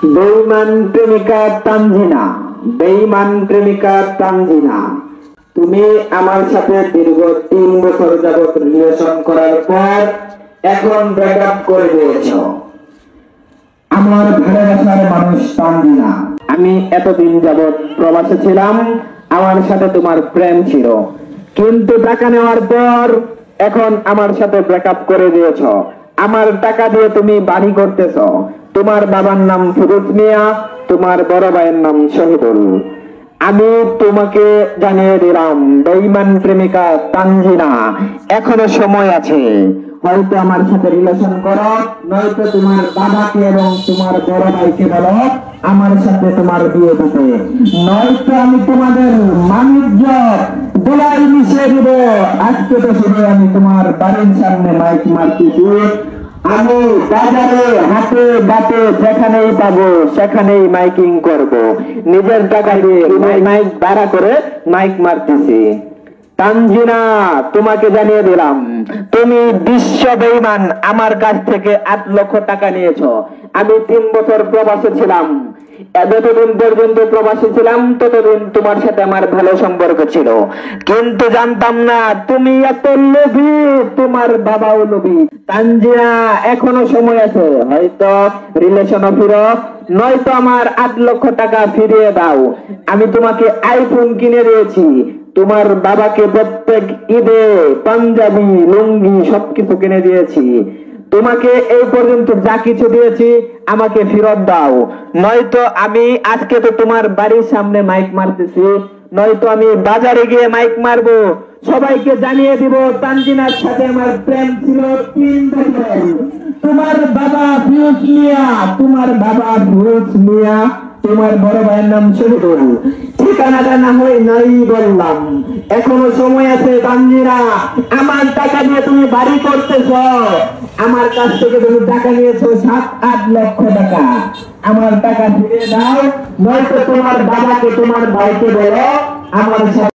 বেঈমান প্রেমিকা তানজিনা, বেঈমান প্রেমিকা তানজিনা, তুমি আমার সাথে দীর্ঘ 3 বছর যাবত রিলেশন করার পর এখন ব্রেকআপ করে দিয়েছো। আমার ভালোবাসার মানুষ তানজিনা, আমি এতদিন যাবত প্রবাসে ছিলাম, আমার সাথে তোমার প্রেম ছিল, কিন্তু টাকা নেওয়ার পর এখন আমার সাথে ব্রেকআপ করে দিয়েছো। আমার টাকা দিয়ে তুমি বাড়ি করতেছ। তোমার বাবার নাম ফিরোজ মিয়া, তোমার বড় ভাইয়ের নাম শহীদুল। আমি তোমাকে জানিয়ে দিলাম, বেঈমান প্রেমিকা তানজিনা, এখনো সময় আছে। হয়তো আমার সাথে রিলেশন করো, নয়তো তোমার বাবাকে এবং তোমার বড় ভাইকে বলো আমার সাথে তোমার বিয়ে দিতে, নয়তো আমি তোমাদের বাণিজ্য গোলায় মিশিয়ে দেব। আজকে তো শুধু আমি তোমার বাড়ির সামনে মাইক মারতেছি, আমি বাজারে হাটে ঘাটে যেখানেই পাবো সেখানেই মাইকিং করব, নিজের টাকা দিয়ে মাইক ভাড়া করে মাইক মারতেছি। তানজিনা, তোমাকে জানিয়ে দিলাম, তুমি বিশ্ব বেঈমান। আমার কাছ থেকে 8 লক্ষ টাকা নিয়েছো। আমি 3 বছর প্রবাসে ছিলাম। যতদিন পর্যন্ত প্রবাসী ছিলাম ততদিন তোমার সাথে আমার ভালো সম্পর্ক ছিল, কিন্তু জানতাম না তুমি এত লোভী, তোমার বাবাও লোভী। তানজিনা, এখনো সময় আছে, হয়তো রিলেশনও ফিরো, নয়তো আমার 8 লক্ষ টাকা ফিরিয়ে দাও। আমি তোমাকে আইফোন কিনে দিয়েছি, তোমার বাবাকে প্রত্যেক ঈদে পাঞ্জাবি লুঙ্গি সবকিছু কিনে দিয়েছি। তোমাকে এই পর্যন্ত যা কিছু দিয়েছি আমাকে ফেরত দাও, নয়তো আমি আজকে তো তোমার বাড়ির সামনে মাইক মারতেছি, নয়তো আমি বাজারে গিয়ে মাইক মারবো, সবাইকে জানিয়ে দিব তানজিনার সাথে আমার প্রেম ছিল 3 বছর। তোমার বাবা ফিরোজ মিয়া, তোমার বাবা ফিরোজ মিয়া, তোমার বড় ভাইয়ের নাম শহীদুল। ঠিকানাটা না হয় নাই বললাম, এখনো সময় আছে। তানজিনা, আমার টাকা দিয়ে তুমি বাড়ি করতেছ, আমার কাছ থেকে তুমি টাকা নিয়েছো 7-8 লক্ষ টাকা। আমার টাকা ফিরিয়ে দাও, নয়তো তোমার বাবাকে তোমার ভাইকে বলো আমার